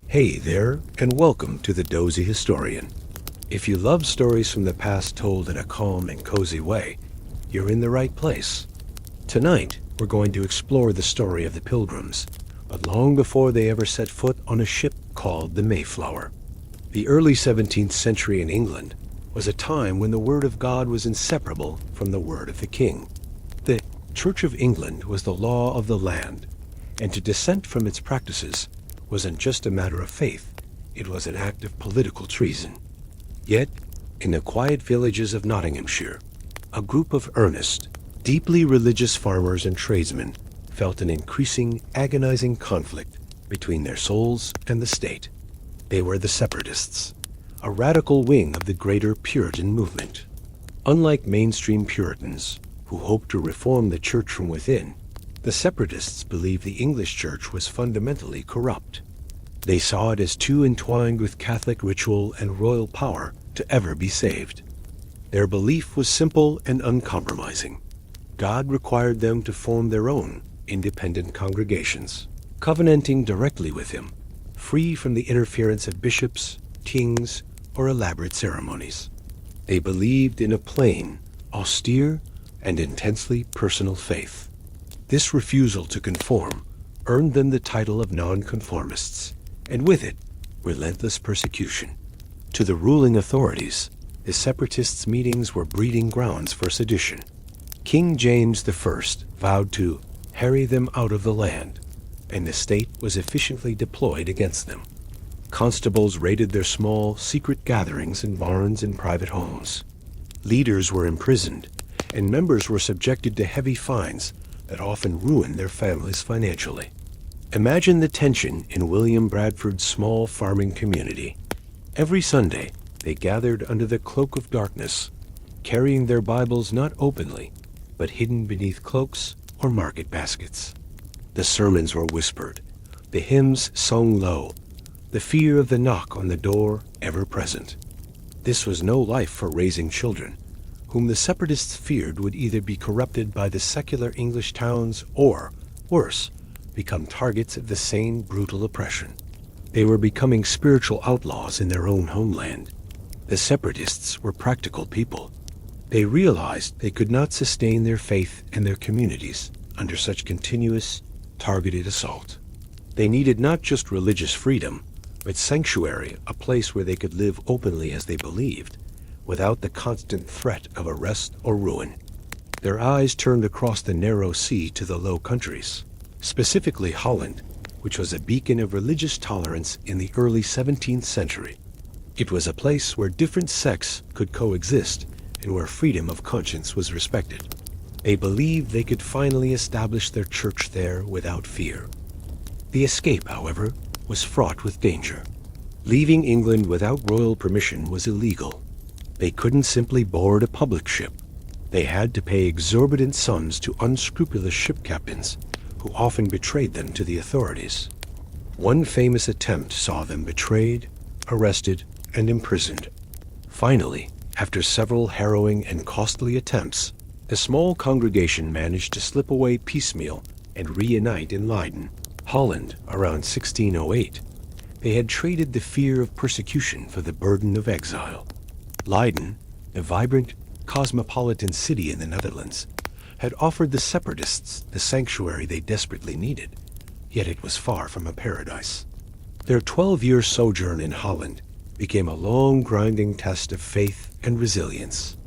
Hey there, and welcome to the Dozy Historian. If you love stories from the past told in a calm and cozy way, you're in the right place. Tonight, we're going to explore the story of the Pilgrims, but long before they ever set foot on a ship called the Mayflower. The early 17th century in England was a time when the Word of God was inseparable from the Word of the King. The Church of England was the law of the land, and to dissent from its practices wasn't just a matter of faith, it was an act of political treason. Yet, in the quiet villages of Nottinghamshire, a group of earnest, deeply religious farmers and tradesmen felt an increasing, agonizing conflict between their souls and the state. They were the Separatists, a radical wing of the greater Puritan movement. Unlike mainstream Puritans, who hoped to reform the church from within, the Separatists believed the English church was fundamentally corrupt. They saw it as too entwined with Catholic ritual and royal power to ever be saved. Their belief was simple and uncompromising. God required them to form their own independent congregations, covenanting directly with Him, free from the interference of bishops, kings, or elaborate ceremonies. They believed in a plain, austere, and intensely personal faith. This refusal to conform earned them the title of nonconformists, and with it, relentless persecution. To the ruling authorities, the Separatists' meetings were breeding grounds for sedition. King James I vowed to harry them out of the land, and the state was efficiently deployed against them. Constables raided their small, secret gatherings in barns and private homes. Leaders were imprisoned, and members were subjected to heavy fines that often ruined their families financially. Imagine the tension in William Bradford's small farming community. Every Sunday, they gathered under the cloak of darkness, carrying their Bibles not openly, but hidden beneath cloaks or market baskets. The sermons were whispered, the hymns sung low, the fear of the knock on the door ever present. This was no life for raising children, whom the Separatists feared would either be corrupted by the secular English towns or, worse, become targets of the same brutal oppression. They were becoming spiritual outlaws in their own homeland. The Separatists were practical people. They realized they could not sustain their faith and their communities under such continuous, targeted assault. They needed not just religious freedom, but sanctuary, a place where they could live openly as they believed, without the constant threat of arrest or ruin. Their eyes turned across the narrow sea to the Low Countries, specifically Holland, which was a beacon of religious tolerance in the early 17th century. It was a place where different sects could coexist and where freedom of conscience was respected. They believed they could finally establish their church there without fear. The escape, however, was fraught with danger. Leaving England without royal permission was illegal. They couldn't simply board a public ship. They had to pay exorbitant sums to unscrupulous ship captains, who often betrayed them to the authorities. One famous attempt saw them betrayed, arrested, and imprisoned. Finally, after several harrowing and costly attempts, the small congregation managed to slip away piecemeal and reunite in Leiden, Holland, around 1608. They had traded the fear of persecution for the burden of exile. Leiden, a vibrant, cosmopolitan city in the Netherlands, had offered the Separatists the sanctuary they desperately needed, yet it was far from a paradise. Their 12-year sojourn in Holland became a long, grinding test of faith and resilience.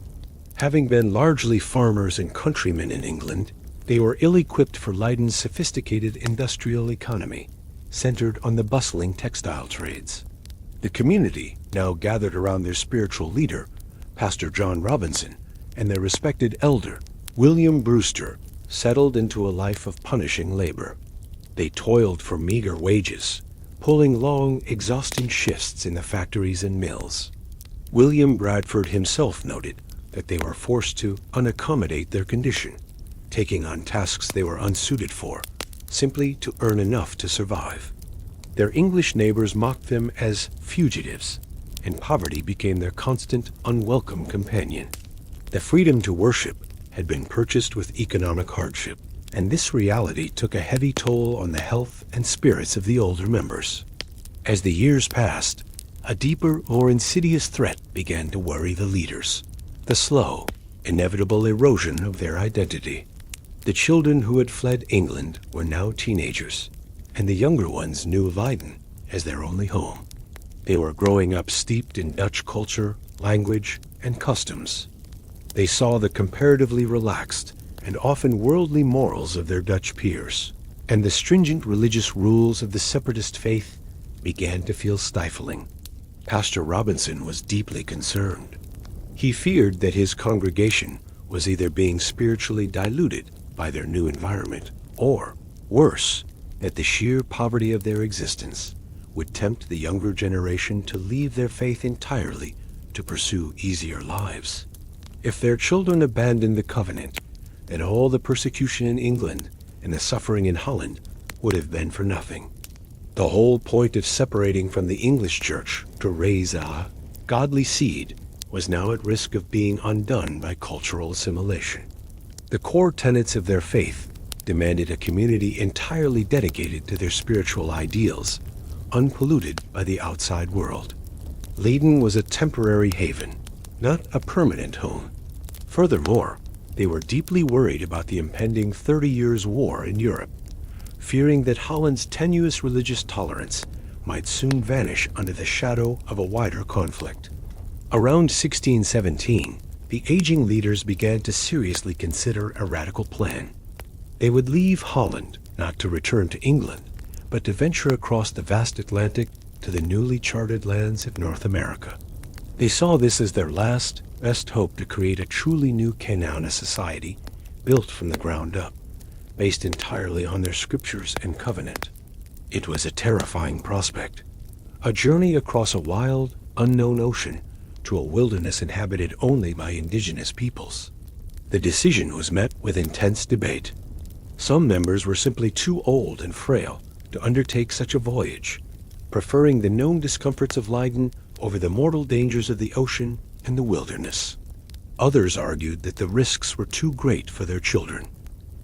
Having been largely farmers and countrymen in England, they were ill-equipped for Leiden's sophisticated industrial economy, centered on the bustling textile trades. The community now gathered around their spiritual leader, Pastor John Robinson, and their respected elder, William Brewster, settled into a life of punishing labor. They toiled for meager wages, pulling long, exhausting shifts in the factories and mills. William Bradford himself noted that they were forced to unaccommodate their condition, taking on tasks they were unsuited for, simply to earn enough to survive. Their English neighbors mocked them as fugitives, and poverty became their constant, unwelcome companion. The freedom to worship had been purchased with economic hardship, and this reality took a heavy toll on the health and spirits of the older members. As the years passed, a deeper, more insidious threat began to worry the leaders: the slow, inevitable erosion of their identity. The children who had fled England were now teenagers, and the younger ones knew Leiden as their only home. They were growing up steeped in Dutch culture, language, and customs. They saw the comparatively relaxed and often worldly morals of their Dutch peers, and the stringent religious rules of the Separatist faith began to feel stifling. Pastor Robinson was deeply concerned. He feared that his congregation was either being spiritually diluted by their new environment, or, worse, that the sheer poverty of their existence would tempt the younger generation to leave their faith entirely to pursue easier lives. If their children abandoned the covenant, then all the persecution in England and the suffering in Holland would have been for nothing. The whole point of separating from the English church to raise a godly seed was now at risk of being undone by cultural assimilation. The core tenets of their faith demanded a community entirely dedicated to their spiritual ideals, unpolluted by the outside world. Leiden was a temporary haven, not a permanent home. Furthermore, they were deeply worried about the impending 30 Years' War in Europe, fearing that Holland's tenuous religious tolerance might soon vanish under the shadow of a wider conflict. Around 1617, the aging leaders began to seriously consider a radical plan. They would leave Holland, not to return to England, but to venture across the vast Atlantic to the newly charted lands of North America. They saw this as their last, best hope to create a truly new Canaanite society, built from the ground up, based entirely on their scriptures and covenant. It was a terrifying prospect, a journey across a wild, unknown ocean to a wilderness inhabited only by indigenous peoples. The decision was met with intense debate. Some members were simply too old and frail to undertake such a voyage, preferring the known discomforts of Leiden over the mortal dangers of the ocean and the wilderness. Others argued that the risks were too great for their children.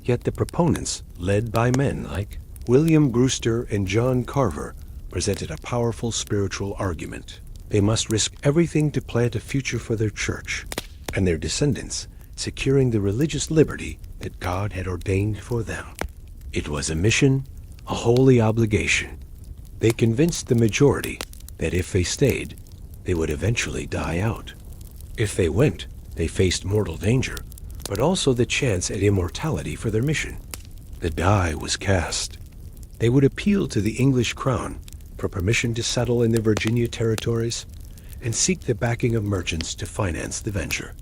Yet the proponents, led by men like William Brewster and John Carver, presented a powerful spiritual argument. They must risk everything to plant a future for their church and their descendants, securing the religious liberty that God had ordained for them. It was a mission, a holy obligation. They convinced the majority that if they stayed, they would eventually die out. If they went, they faced mortal danger, but also the chance at immortality for their mission. The die was cast. They would appeal to the English crown for permission to settle in the Virginia territories and seek the backing of merchants to finance the venture.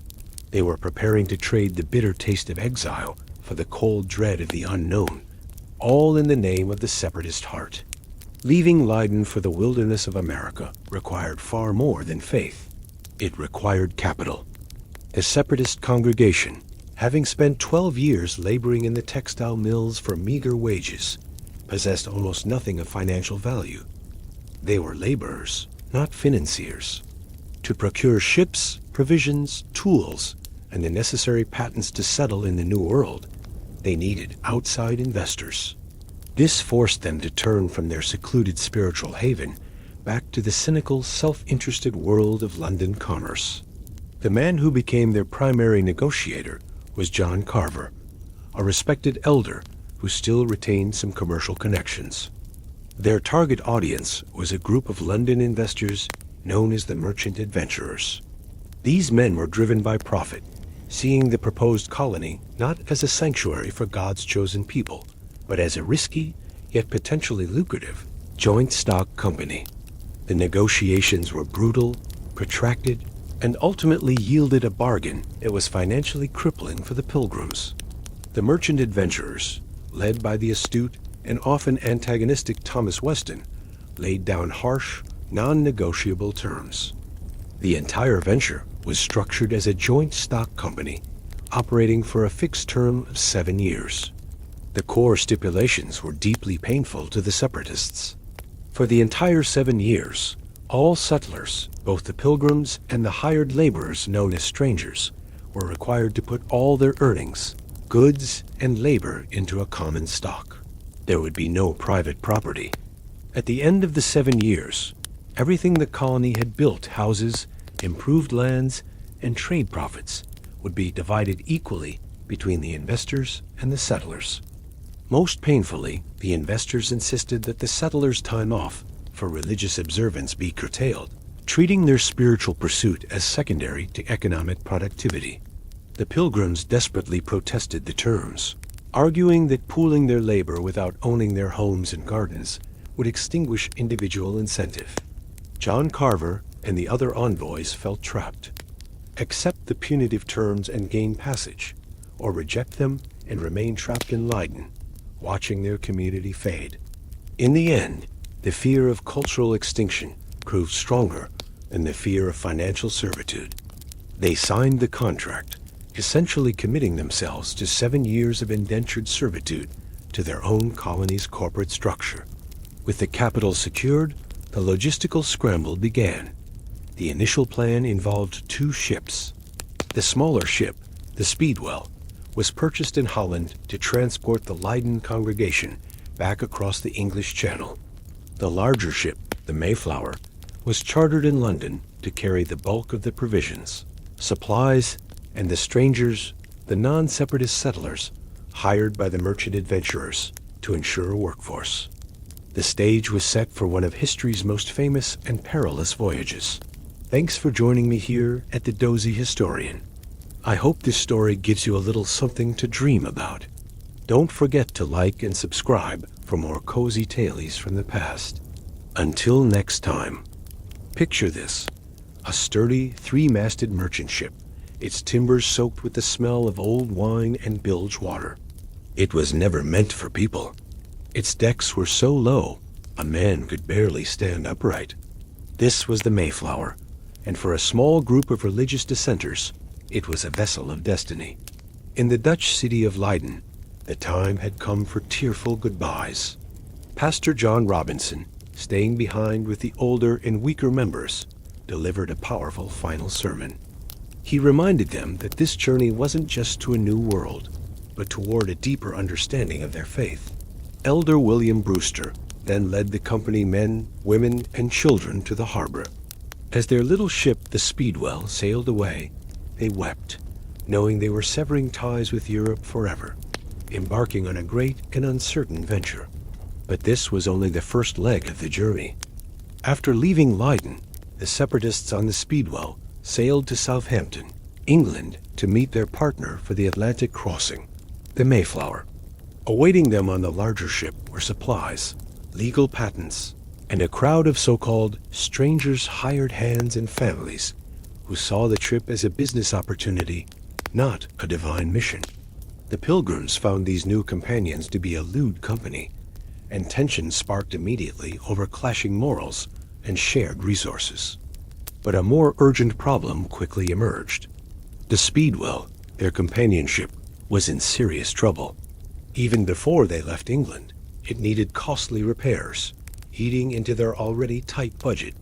They were preparing to trade the bitter taste of exile for the cold dread of the unknown, all in the name of the Separatist heart. Leaving Leiden for the wilderness of America required far more than faith. It required capital. The Separatist congregation, having spent 12 years laboring in the textile mills for meager wages, possessed almost nothing of financial value. They were laborers, not financiers. To procure ships, provisions, tools, and the necessary patents to settle in the New World, they needed outside investors. This forced them to turn from their secluded spiritual haven back to the cynical, self-interested world of London commerce. The man who became their primary negotiator was John Carver, a respected elder who still retained some commercial connections. Their target audience was a group of London investors known as the Merchant Adventurers. These men were driven by profit, seeing the proposed colony not as a sanctuary for God's chosen people, but as a risky, yet potentially lucrative, joint stock company. The negotiations were brutal, protracted, and ultimately yielded a bargain that was financially crippling for the Pilgrims. The Merchant Adventurers, led by the astute and often antagonistic Thomas Weston, laid down harsh, non-negotiable terms. The entire venture was structured as a joint stock company, operating for a fixed term of 7 years. The core stipulations were deeply painful to the Separatists. For the entire 7 years, all settlers, both the Pilgrims and the hired laborers known as strangers, were required to put all their earnings, goods, and labor into a common stock. There would be no private property. At the end of the 7 years, everything the colony had built, houses, improved lands, and trade profits, would be divided equally between the investors and the settlers. Most painfully, the investors insisted that the settlers' time off for religious observance be curtailed, treating their spiritual pursuit as secondary to economic productivity. The Pilgrims desperately protested the terms, arguing that pooling their labor without owning their homes and gardens would extinguish individual incentive. John Carver and the other envoys felt trapped. Accept the punitive terms and gain passage, or reject them and remain trapped in Leiden, watching their community fade. In the end, the fear of cultural extinction proved stronger than the fear of financial servitude. They signed the contract, essentially committing themselves to 7 years of indentured servitude to their own colony's corporate structure. With the capital secured, the logistical scramble began. The initial plan involved 2 ships. The smaller ship, the Speedwell, was purchased in Holland to transport the Leiden congregation back across the English Channel. The larger ship, the Mayflower, was chartered in London to carry the bulk of the provisions, supplies, and the strangers, the non-separatist settlers, hired by the merchant adventurers to ensure a workforce. The stage was set for one of history's most famous and perilous voyages. Thanks for joining me here at the Dozy Historian. I hope this story gives you a little something to dream about. Don't forget to like and subscribe for more cozy tales from the past. Until next time, picture this: a sturdy, 3-masted merchant ship, its timbers soaked with the smell of old wine and bilge water. It was never meant for people. Its decks were so low, a man could barely stand upright. This was the Mayflower, and for a small group of religious dissenters, it was a vessel of destiny. In the Dutch city of Leiden, the time had come for tearful goodbyes. Pastor John Robinson, staying behind with the older and weaker members, delivered a powerful final sermon. He reminded them that this journey wasn't just to a new world, but toward a deeper understanding of their faith. Elder William Brewster then led the company men, women, and children to the harbor. As their little ship, the Speedwell, sailed away, they wept, knowing they were severing ties with Europe forever, embarking on a great and uncertain venture. But this was only the first leg of the journey. After leaving Leiden, the Separatists on the Speedwell sailed to Southampton, England, to meet their partner for the Atlantic crossing, the Mayflower. Awaiting them on the larger ship were supplies, legal patents, and a crowd of so-called strangers, hired hands, and families who saw the trip as a business opportunity, not a divine mission. The Pilgrims found these new companions to be a lewd company, and tension sparked immediately over clashing morals and shared resources. But a more urgent problem quickly emerged. The Speedwell, their companionship, was in serious trouble. Even before they left England, it needed costly repairs, eating into their already tight budget.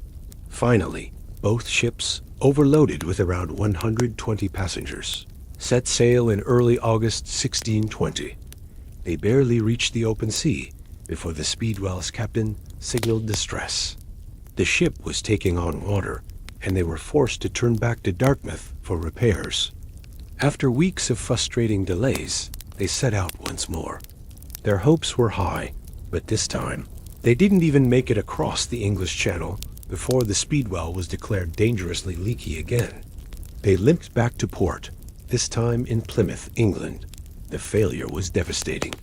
Finally, both ships, overloaded with around 120 passengers, set sail in early August 1620. They barely reached the open sea before the Speedwell's captain signaled distress. The ship was taking on water, and they were forced to turn back to Dartmouth for repairs. After weeks of frustrating delays, they set out once more. Their hopes were high, but this time, they didn't even make it across the English Channel before the Speedwell was declared dangerously leaky again. They limped back to port, this time in Plymouth, England. The failure was devastating.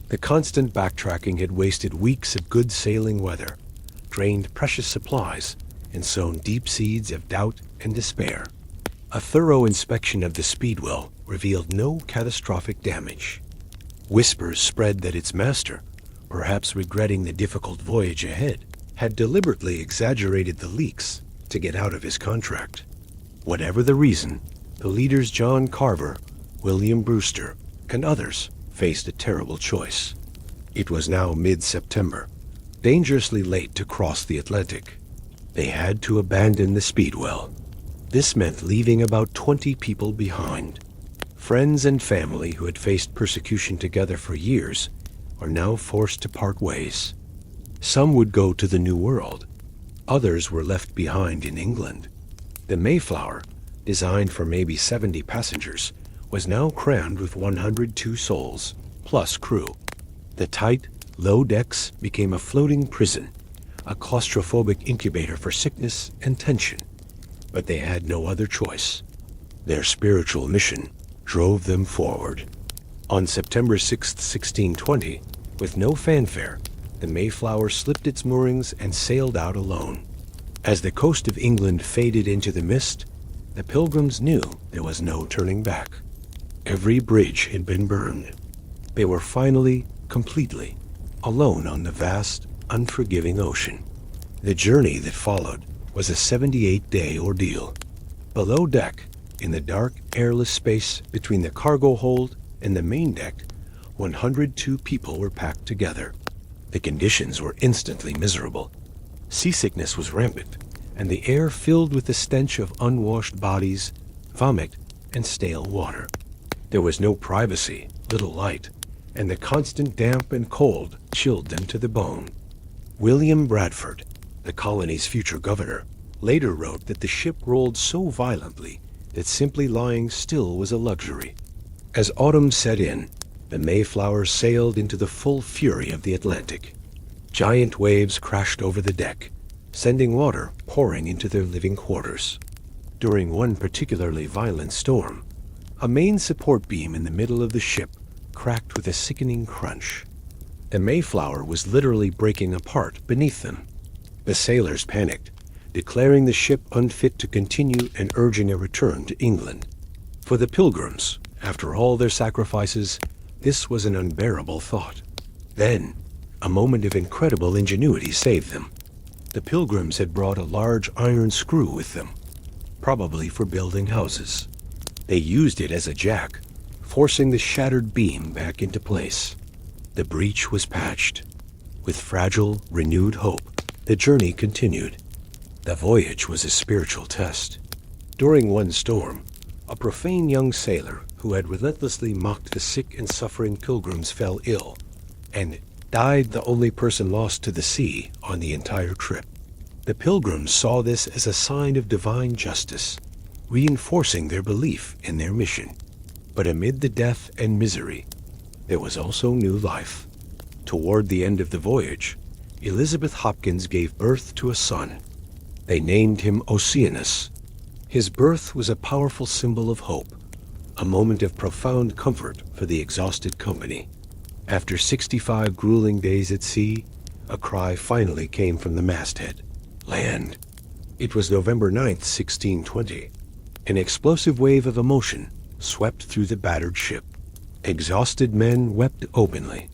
The constant backtracking had wasted weeks of good sailing weather, drained precious supplies, and sown deep seeds of doubt and despair. A thorough inspection of the Speedwell revealed no catastrophic damage. Whispers spread that its master, perhaps regretting the difficult voyage ahead, had deliberately exaggerated the leaks to get out of his contract. Whatever the reason, the leaders John Carver, William Brewster, and others faced a terrible choice. It was now mid-September, dangerously late to cross the Atlantic. They had to abandon the Speedwell. This meant leaving about 20 people behind. Friends and family who had faced persecution together for years were now forced to part ways. Some would go to the New World. Others were left behind in England. The Mayflower, designed for maybe 70 passengers, was now crammed with 102 souls, plus crew. The tight, low decks became a floating prison, a claustrophobic incubator for sickness and tension. But they had no other choice. Their spiritual mission drove them forward. On September 6, 1620, with no fanfare, the Mayflower slipped its moorings and sailed out alone. As the coast of England faded into the mist, the Pilgrims knew there was no turning back. Every bridge had been burned. They were finally, completely, alone on the vast, unforgiving ocean. The journey that followed was a 78-day ordeal. Below deck, in the dark, airless space between the cargo hold and the main deck, 102 people were packed together. The conditions were instantly miserable. Seasickness was rampant, and the air filled with the stench of unwashed bodies, vomit, and stale water. There was no privacy, little light, and the constant damp and cold chilled them to the bone. William Bradford, the colony's future governor, later wrote that the ship rolled so violently that simply lying still was a luxury. As autumn set in, the Mayflower sailed into the full fury of the Atlantic. Giant waves crashed over the deck, sending water pouring into their living quarters. During one particularly violent storm, a main support beam in the middle of the ship cracked with a sickening crunch. The Mayflower was literally breaking apart beneath them. The sailors panicked, declaring the ship unfit to continue and urging a return to England. For the Pilgrims, after all their sacrifices, this was an unbearable thought. Then, a moment of incredible ingenuity saved them. The Pilgrims had brought a large iron screw with them, probably for building houses. They used it as a jack, forcing the shattered beam back into place. The breach was patched. With fragile, renewed hope, the journey continued. The voyage was a spiritual test. During one storm, a profane young sailor who had relentlessly mocked the sick and suffering Pilgrims fell ill, and died the only person lost to the sea on the entire trip. The Pilgrims saw this as a sign of divine justice, reinforcing their belief in their mission. But amid the death and misery, there was also new life. Toward the end of the voyage, Elizabeth Hopkins gave birth to a son. They named him Oceanus. His birth was a powerful symbol of hope, a moment of profound comfort for the exhausted company. After 65 grueling days at sea, a cry finally came from the masthead. Land. It was November 9th, 1620. An explosive wave of emotion swept through the battered ship. Exhausted men wept openly.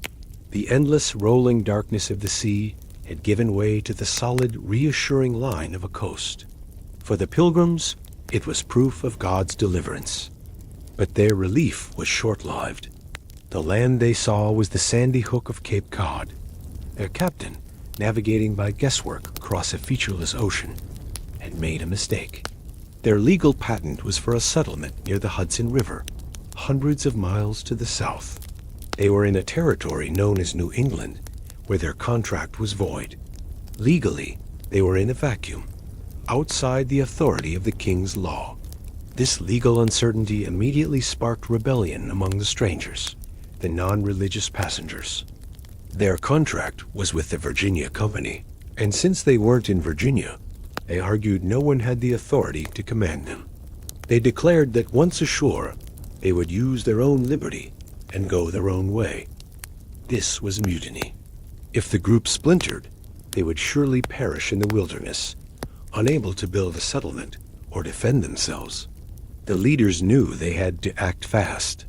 The endless rolling darkness of the sea had given way to the solid, reassuring line of a coast. For the Pilgrims, it was proof of God's deliverance. But their relief was short-lived. The land they saw was the sandy hook of Cape Cod. Their captain, navigating by guesswork across a featureless ocean, had made a mistake. Their legal patent was for a settlement near the Hudson River, hundreds of miles to the south. They were in a territory known as New England, where their contract was void. Legally, they were in a vacuum, outside the authority of the king's law. This legal uncertainty immediately sparked rebellion among the strangers, the non-religious passengers. Their contract was with the Virginia Company, and since they weren't in Virginia, they argued no one had the authority to command them. They declared that once ashore, they would use their own liberty and go their own way. This was mutiny. If the group splintered, they would surely perish in the wilderness, unable to build a settlement or defend themselves. The leaders knew they had to act fast.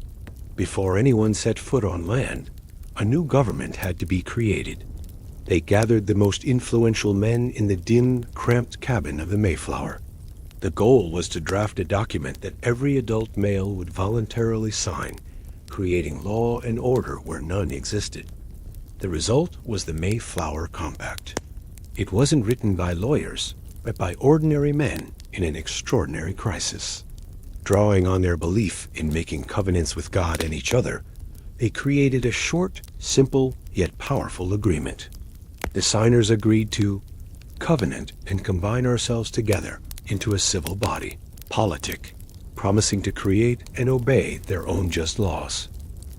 Before anyone set foot on land, a new government had to be created. They gathered the most influential men in the dim, cramped cabin of the Mayflower. The goal was to draft a document that every adult male would voluntarily sign, creating law and order where none existed. The result was the Mayflower Compact. It wasn't written by lawyers, but by ordinary men in an extraordinary crisis. Drawing on their belief in making covenants with God and each other, they created a short, simple, yet powerful agreement. The signers agreed to covenant and combine ourselves together into a civil body, politic, promising to create and obey their own just laws.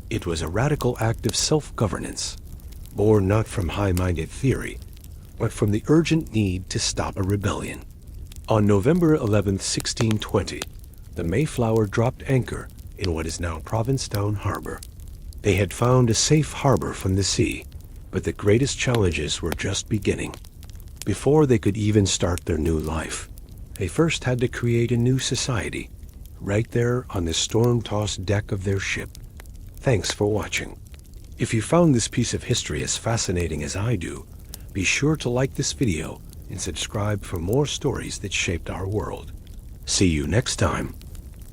It was a radical act of self-governance, born not from high-minded theory, but from the urgent need to stop a rebellion. On November 11, 1620, the Mayflower dropped anchor in what is now Provincetown Harbor. They had found a safe harbor from the sea, but the greatest challenges were just beginning. Before they could even start their new life, they first had to create a new society, right there on the storm-tossed deck of their ship. Thanks for watching. If you found this piece of history as fascinating as I do, be sure to like this video and subscribe for more stories that shaped our world. See you next time.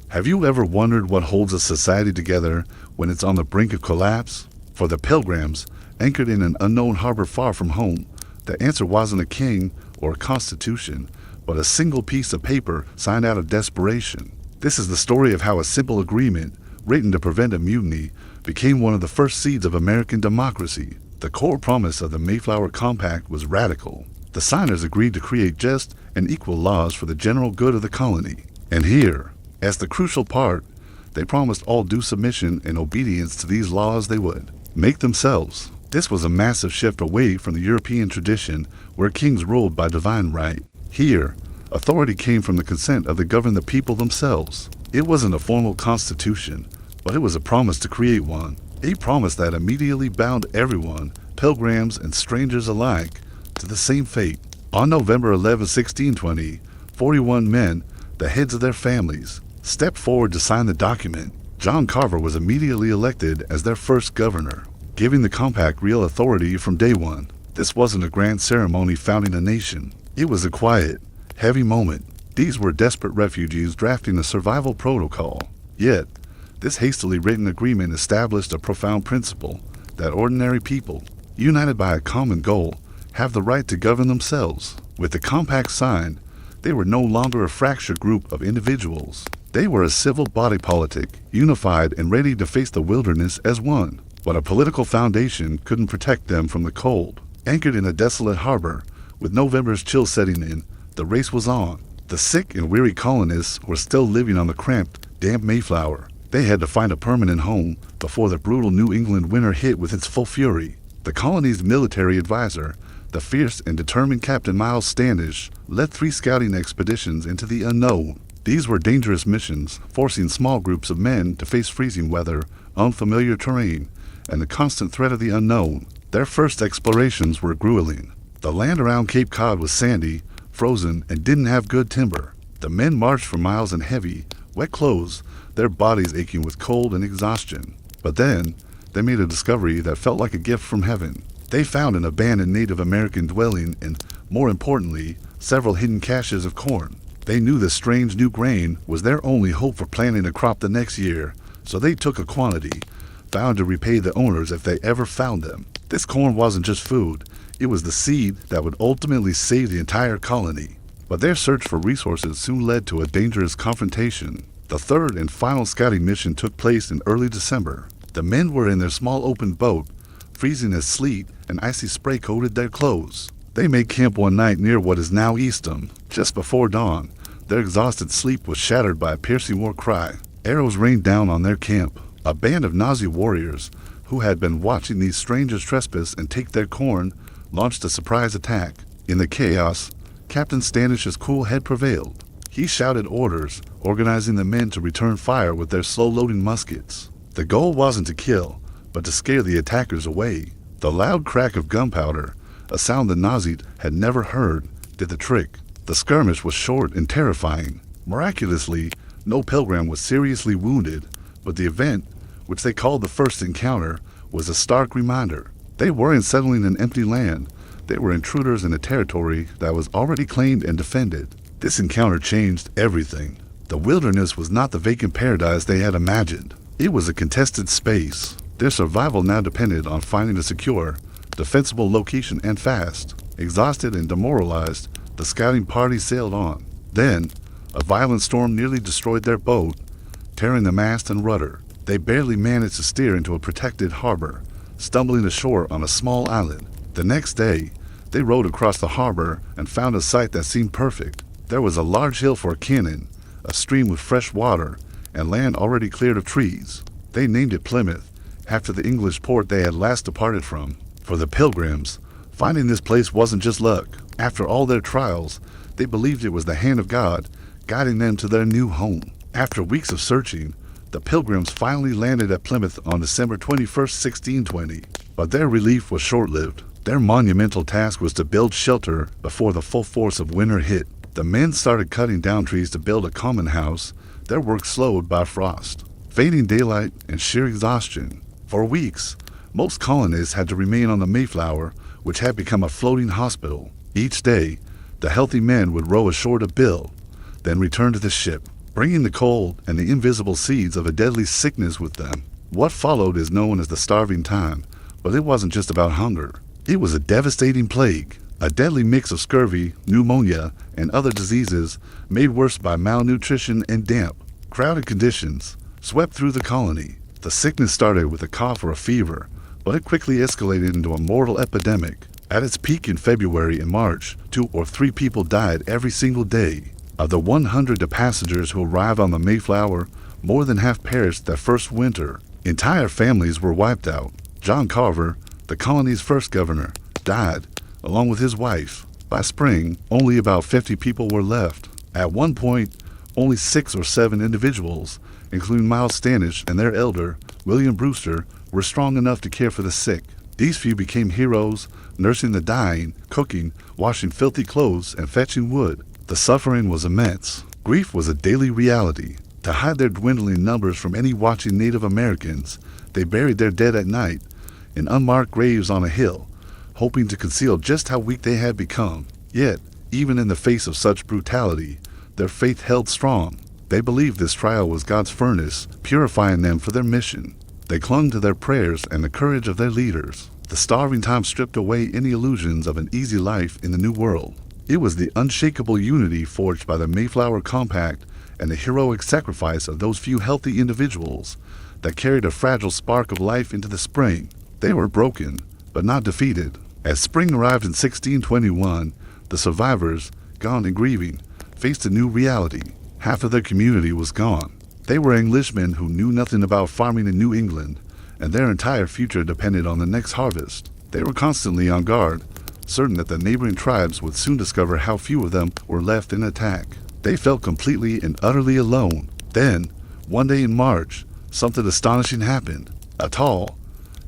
Have you ever wondered what holds a society together when it's on the brink of collapse? For the Pilgrims, anchored in an unknown harbor far from home, the answer wasn't a king or a constitution, but a single piece of paper signed out of desperation. This is the story of how a simple agreement, written to prevent a mutiny, became one of the first seeds of American democracy. The core promise of the Mayflower Compact was radical. The signers agreed to create just and equal laws for the general good of the colony. And here, as the crucial part, they promised all due submission and obedience to these laws they would make themselves. This was a massive shift away from the European tradition where kings ruled by divine right. Here, authority came from the consent of the governed the people themselves. It wasn't a formal constitution, but it was a promise to create one. A promise that immediately bound everyone, pilgrims and strangers alike, to the same fate. On November 11, 1620, 41 men, the heads of their families, stepped forward to sign the document. John Carver was immediately elected as their first governor, giving the compact real authority from day one. This wasn't a grand ceremony founding a nation. It was a quiet, heavy moment. These were desperate refugees drafting a survival protocol. Yet, this hastily written agreement established a profound principle that ordinary people, united by a common goal, have the right to govern themselves. With the compact signed, they were no longer a fractured group of individuals. They were a civil body politic, unified and ready to face the wilderness as one. But a political foundation couldn't protect them from the cold. Anchored in a desolate harbor, with November's chill setting in, the race was on. The sick and weary colonists were still living on the cramped, damp Mayflower. They had to find a permanent home before the brutal New England winter hit with its full fury. The colony's military advisor, the fierce and determined Captain Miles Standish, led 3 scouting expeditions into the unknown. These were dangerous missions, forcing small groups of men to face freezing weather, unfamiliar terrain, and the constant threat of the unknown. Their first explorations were grueling. The land around Cape Cod was sandy, frozen, and didn't have good timber. The men marched for miles in heavy, wet clothes, their bodies aching with cold and exhaustion. But then, they made a discovery that felt like a gift from heaven. They found an abandoned Native American dwelling and, more importantly, several hidden caches of corn. They knew this strange new grain was their only hope for planting a crop the next year, so they took a quantity, vowed to repay the owners if they ever found them. This corn wasn't just food, it was the seed that would ultimately save the entire colony. But their search for resources soon led to a dangerous confrontation. The third and final scouting mission took place in early December. The men were in their small open boat, freezing as sleet and icy spray coated their clothes. They made camp one night near what is now Eastham. Just before dawn, their exhausted sleep was shattered by a piercing war cry. Arrows rained down on their camp. A band of Nazi warriors, who had been watching these strangers trespass and take their corn, launched a surprise attack. In the chaos, Captain Standish's cool head prevailed. He shouted orders, organizing the men to return fire with their slow-loading muskets. The goal wasn't to kill, but to scare the attackers away. The loud crack of gunpowder, a sound the Nazis had never heard, did the trick. The skirmish was short and terrifying. Miraculously, no pilgrim was seriously wounded, but the event, which they called the first encounter, was a stark reminder. They weren't settling an empty land. They were intruders in a territory that was already claimed and defended. This encounter changed everything. The wilderness was not the vacant paradise they had imagined. It was a contested space. Their survival now depended on finding a secure, defensible location and fast. Exhausted and demoralized, the scouting party sailed on. Then, a violent storm nearly destroyed their boat, tearing the mast and rudder. They barely managed to steer into a protected harbor, stumbling ashore on a small island. The next day, They rowed across the harbor and found a site that seemed perfect. There was a large hill for a cannon, a stream with fresh water, and land already cleared of trees. They named it Plymouth, after the English port they had last departed from. For the Pilgrims, finding this place wasn't just luck. After all their trials, they believed it was the hand of God guiding them to their new home. After weeks of searching, the Pilgrims finally landed at Plymouth on December 21st, 1620. But their relief was short-lived. Their monumental task was to build shelter before the full force of winter hit. The men started cutting down trees to build a common house, their work slowed by frost, fading daylight, and sheer exhaustion. For weeks, most colonists had to remain on the Mayflower, which had become a floating hospital. Each day, the healthy men would row ashore to build, then return to the ship, bringing the cold and the invisible seeds of a deadly sickness with them. What followed is known as the starving time, but it wasn't just about hunger. It was a devastating plague, a deadly mix of scurvy, pneumonia, and other diseases made worse by malnutrition and damp. Crowded conditions swept through the colony. The sickness started with a cough or a fever, but it quickly escalated into a mortal epidemic. At its peak in February and March, 2 or 3 people died every single day. Of the 100 passengers who arrived on the Mayflower, more than half perished that first winter. Entire families were wiped out. John Carver, the colony's first governor, died, along with his wife. By spring, only about 50 people were left. At one point, only 6 or 7 individuals, including Miles Standish and their elder, William Brewster, were strong enough to care for the sick. These few became heroes, nursing the dying, cooking, washing filthy clothes, and fetching wood. The suffering was immense. Grief was a daily reality. To hide their dwindling numbers from any watching Native Americans, they buried their dead at night in unmarked graves on a hill, hoping to conceal just how weak they had become. Yet, even in the face of such brutality, their faith held strong. They believed this trial was God's furnace, purifying them for their mission. They clung to their prayers and the courage of their leaders. The starving time stripped away any illusions of an easy life in the New World. It was the unshakable unity forged by the Mayflower Compact and the heroic sacrifice of those few healthy individuals that carried a fragile spark of life into the spring. They were broken, but not defeated. As spring arrived in 1621, the survivors, gaunt and grieving, faced a new reality. Half of their community was gone. They were Englishmen who knew nothing about farming in New England, and their entire future depended on the next harvest. They were constantly on guard, certain that the neighboring tribes would soon discover how few of them were left in attack. They felt completely and utterly alone. Then, one day in March, something astonishing happened. A tall,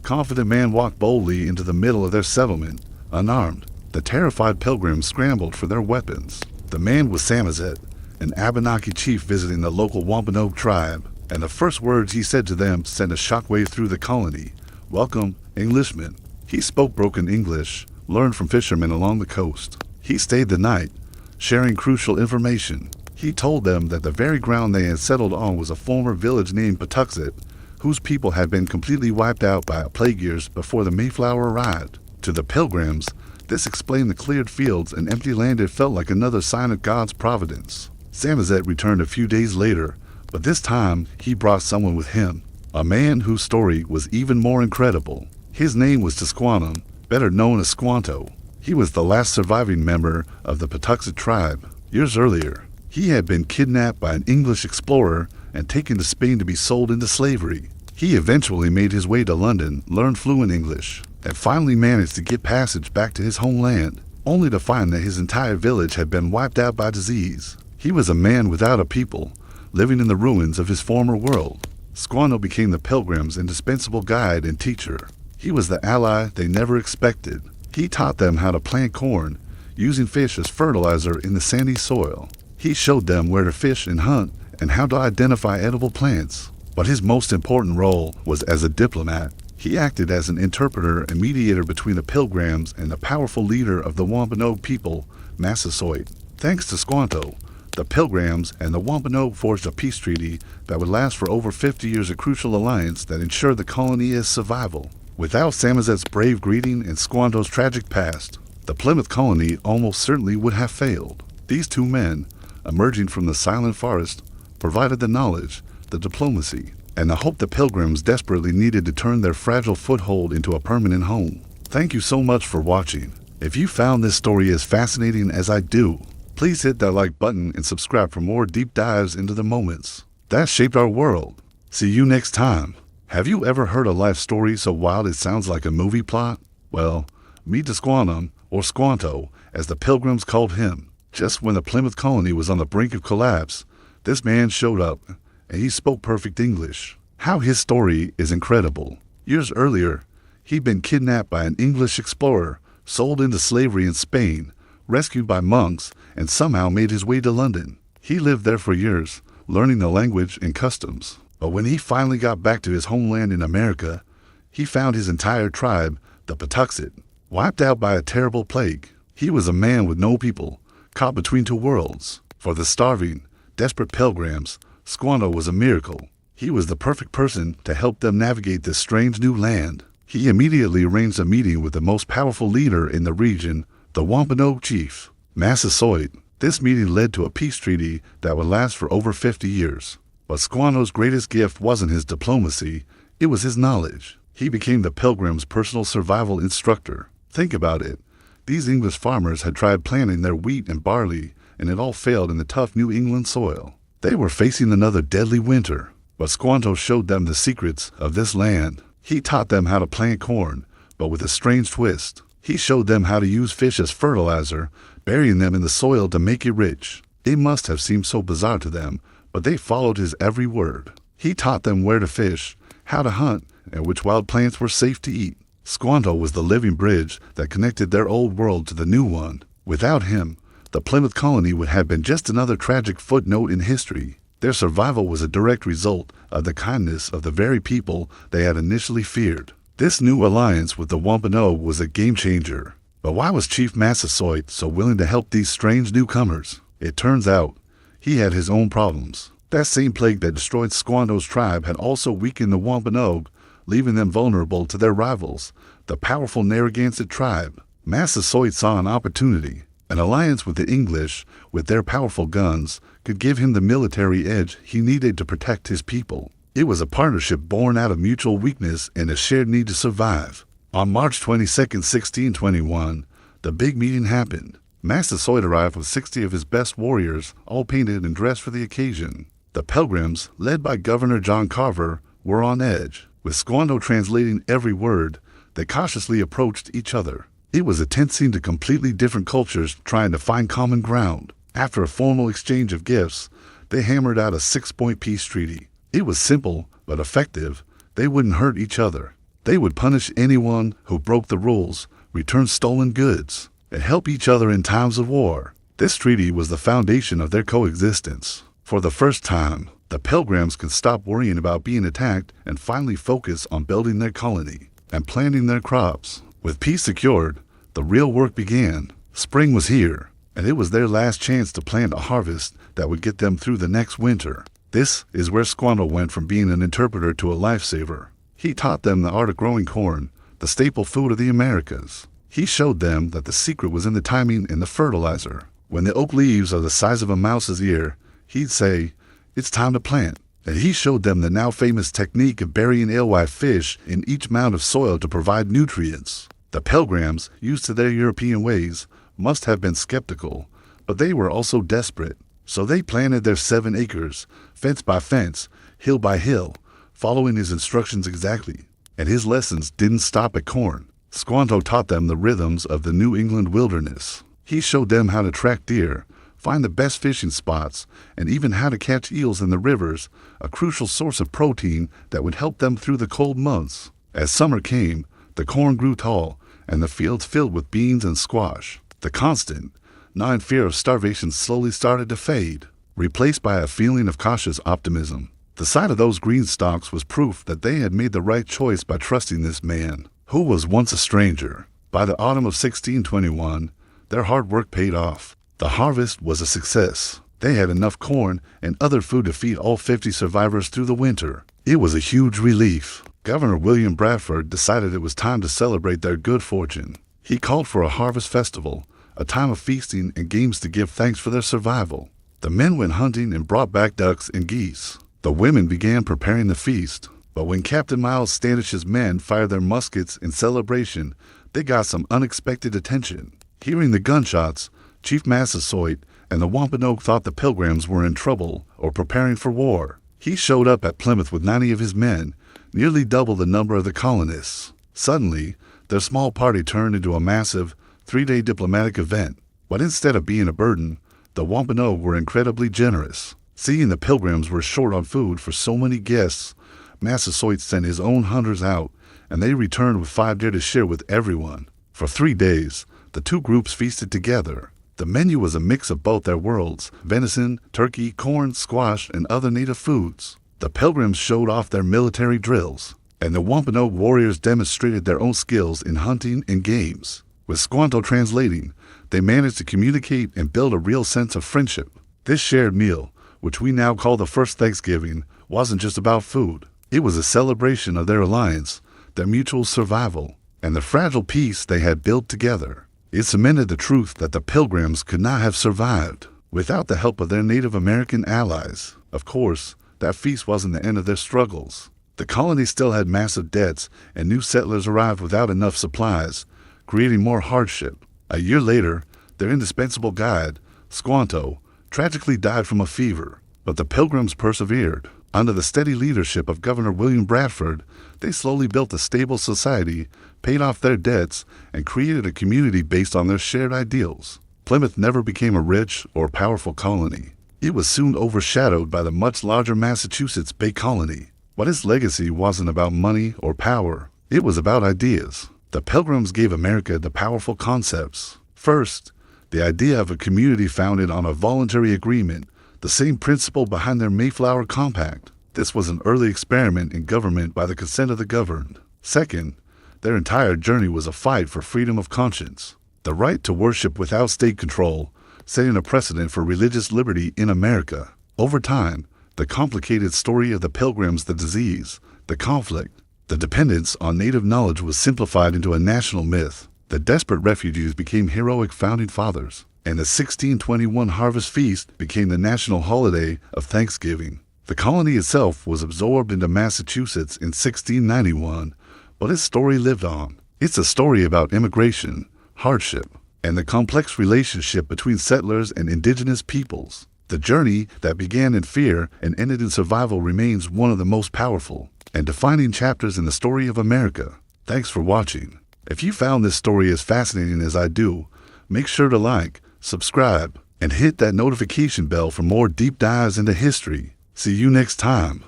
confident man walked boldly into the middle of their settlement, unarmed. The terrified Pilgrims scrambled for their weapons. The man was Samoset, an Abenaki chief visiting the local Wampanoag tribe, and the first words he said to them sent a shockwave through the colony. "Welcome, Englishmen." He spoke broken English, learned from fishermen along the coast. He stayed the night, sharing crucial information. He told them that the very ground they had settled on was a former village named Patuxet, whose people had been completely wiped out by plague years before the Mayflower arrived. To the Pilgrims, this explained the cleared fields and empty land. It felt like another sign of God's providence. Samoset returned a few days later, but this time he brought someone with him, a man whose story was even more incredible. His name was Tisquantum, better known as Squanto. He was the last surviving member of the Patuxet tribe. Years earlier, he had been kidnapped by an English explorer and taken to Spain to be sold into slavery. He eventually made his way to London, learned fluent English, and finally managed to get passage back to his homeland, only to find that his entire village had been wiped out by disease. He was a man without a people, living in the ruins of his former world. Squanto became the Pilgrims' indispensable guide and teacher. He was the ally they never expected. He taught them how to plant corn, using fish as fertilizer in the sandy soil. He showed them where to fish and hunt and how to identify edible plants. But his most important role was as a diplomat. He acted as an interpreter and mediator between the Pilgrims and the powerful leader of the Wampanoag people, Massasoit. Thanks to Squanto, the Pilgrims and the Wampanoag forged a peace treaty that would last for over 50 years, a crucial alliance that ensured the colony's survival. Without Samoset's brave greeting and Squanto's tragic past, the Plymouth colony almost certainly would have failed. These two men, emerging from the silent forest, provided the knowledge, the diplomacy, and the hope the Pilgrims desperately needed to turn their fragile foothold into a permanent home. Thank you so much for watching. If you found this story as fascinating as I do, please hit that like button and subscribe for more deep dives into the moments that shaped our world. See you next time. Have you ever heard a life story so wild it sounds like a movie plot? Well, meet the Squantum, or Squanto, as the Pilgrims called him. Just when the Plymouth colony was on the brink of collapse, this man showed up, and he spoke perfect English. How his story is incredible. Years earlier, he'd been kidnapped by an English explorer, sold into slavery in Spain, rescued by monks, and somehow made his way to London. He lived there for years, learning the language and customs. But when he finally got back to his homeland in America, he found his entire tribe, the Patuxet, wiped out by a terrible plague. He was a man with no people, caught between two worlds. For the starving, desperate pilgrims, Squanto was a miracle. He was the perfect person to help them navigate this strange new land. He immediately arranged a meeting with the most powerful leader in the region, the Wampanoag chief, Massasoit. This meeting led to a peace treaty that would last for over 50 years. But Squanto's greatest gift wasn't his diplomacy, it was his knowledge. He became the Pilgrims' personal survival instructor. Think about it. These English farmers had tried planting their wheat and barley, and it all failed in the tough New England soil. They were facing another deadly winter, but Squanto showed them the secrets of this land. He taught them how to plant corn, but with a strange twist. He showed them how to use fish as fertilizer, burying them in the soil to make it rich. It must have seemed so bizarre to them, but they followed his every word. He taught them where to fish, how to hunt, and which wild plants were safe to eat. Squanto was the living bridge that connected their old world to the new one. Without him, the Plymouth colony would have been just another tragic footnote in history. Their survival was a direct result of the kindness of the very people they had initially feared. This new alliance with the Wampanoag was a game changer. But why was Chief Massasoit so willing to help these strange newcomers? It turns out, he had his own problems. That same plague that destroyed Squanto's tribe had also weakened the Wampanoag, leaving them vulnerable to their rivals, the powerful Narragansett tribe. Massasoit saw an opportunity. An alliance with the English, with their powerful guns, could give him the military edge he needed to protect his people. It was a partnership born out of mutual weakness and a shared need to survive. On March 22, 1621, the big meeting happened. Massasoit arrived with 60 of his best warriors, all painted and dressed for the occasion. The Pilgrims, led by Governor John Carver, were on edge. With Squanto translating every word, they cautiously approached each other. It was a tense scene to completely different cultures trying to find common ground. After a formal exchange of gifts, they hammered out a 6-point peace treaty. It was simple, but effective. They wouldn't hurt each other. They would punish anyone who broke the rules, return stolen goods, and help each other in times of war. This treaty was the foundation of their coexistence. For the first time, the Pilgrims could stop worrying about being attacked and finally focus on building their colony and planting their crops. With peace secured, the real work began. Spring was here, and it was their last chance to plant a harvest that would get them through the next winter. This is where Squanto went from being an interpreter to a lifesaver. He taught them the art of growing corn, the staple food of the Americas. He showed them that the secret was in the timing and the fertilizer. When the oak leaves are the size of a mouse's ear, he'd say, "It's time to plant." And he showed them the now famous technique of burying alewife fish in each mound of soil to provide nutrients. The Pilgrims, used to their European ways, must have been skeptical, but they were also desperate. So they planted their 7 acres, fence by fence, hill by hill, following his instructions exactly. And his lessons didn't stop at corn. Squanto taught them the rhythms of the New England wilderness. He showed them how to track deer, find the best fishing spots, and even how to catch eels in the rivers, a crucial source of protein that would help them through the cold months. As summer came, the corn grew tall, and the fields filled with beans and squash. The constant, gnawing fear of starvation slowly started to fade, replaced by a feeling of cautious optimism. The sight of those green stalks was proof that they had made the right choice by trusting this man, who was once a stranger. By the autumn of 1621, their hard work paid off. The harvest was a success. They had enough corn and other food to feed all 50 survivors through the winter. It was a huge relief. Governor William Bradford decided it was time to celebrate their good fortune. He called for a harvest festival, a time of feasting and games to give thanks for their survival. The men went hunting and brought back ducks and geese. The women began preparing the feast. But when Captain Miles Standish's men fired their muskets in celebration, they got some unexpected attention. Hearing the gunshots, Chief Massasoit and the Wampanoag thought the Pilgrims were in trouble or preparing for war. He showed up at Plymouth with 90 of his men, nearly double the number of the colonists. Suddenly, their small party turned into a massive, 3-day diplomatic event. But instead of being a burden, the Wampanoag were incredibly generous. Seeing the Pilgrims were short on food for so many guests, Massasoit sent his own hunters out, and they returned with 5 deer to share with everyone. For 3 days, the two groups feasted together. The menu was a mix of both their worlds: venison, turkey, corn, squash, and other native foods. The Pilgrims showed off their military drills, and the Wampanoag warriors demonstrated their own skills in hunting and games. With Squanto translating, they managed to communicate and build a real sense of friendship. This shared meal, which we now call the first Thanksgiving, wasn't just about food. It was a celebration of their alliance, their mutual survival, and the fragile peace they had built together. It cemented the truth that the Pilgrims could not have survived without the help of their Native American allies. Of course, that feast wasn't the end of their struggles. The colony still had massive debts, and new settlers arrived without enough supplies, creating more hardship. A year later, their indispensable guide, Squanto, tragically died from a fever, but the Pilgrims persevered. Under the steady leadership of Governor William Bradford, they slowly built a stable society, paid off their debts, and created a community based on their shared ideals. Plymouth never became a rich or powerful colony. It was soon overshadowed by the much larger Massachusetts Bay Colony. But its legacy wasn't about money or power. It was about ideas. The Pilgrims gave America the powerful concepts. First, the idea of a community founded on a voluntary agreement, the same principle behind their Mayflower Compact. This was an early experiment in government by the consent of the governed. Second, their entire journey was a fight for freedom of conscience, the right to worship without state control, setting a precedent for religious liberty in America. Over time, the complicated story of the Pilgrims, the disease, the conflict, the dependence on native knowledge was simplified into a national myth. The desperate refugees became heroic founding fathers, and the 1621 Harvest Feast became the national holiday of Thanksgiving. The colony itself was absorbed into Massachusetts in 1691, but its story lived on. It's a story about immigration, hardship, and the complex relationship between settlers and indigenous peoples. The journey that began in fear and ended in survival remains one of the most powerful and defining chapters in the story of America. Thanks for watching. If you found this story as fascinating as I do, make sure to like, subscribe, and hit that notification bell for more deep dives into history. See you next time.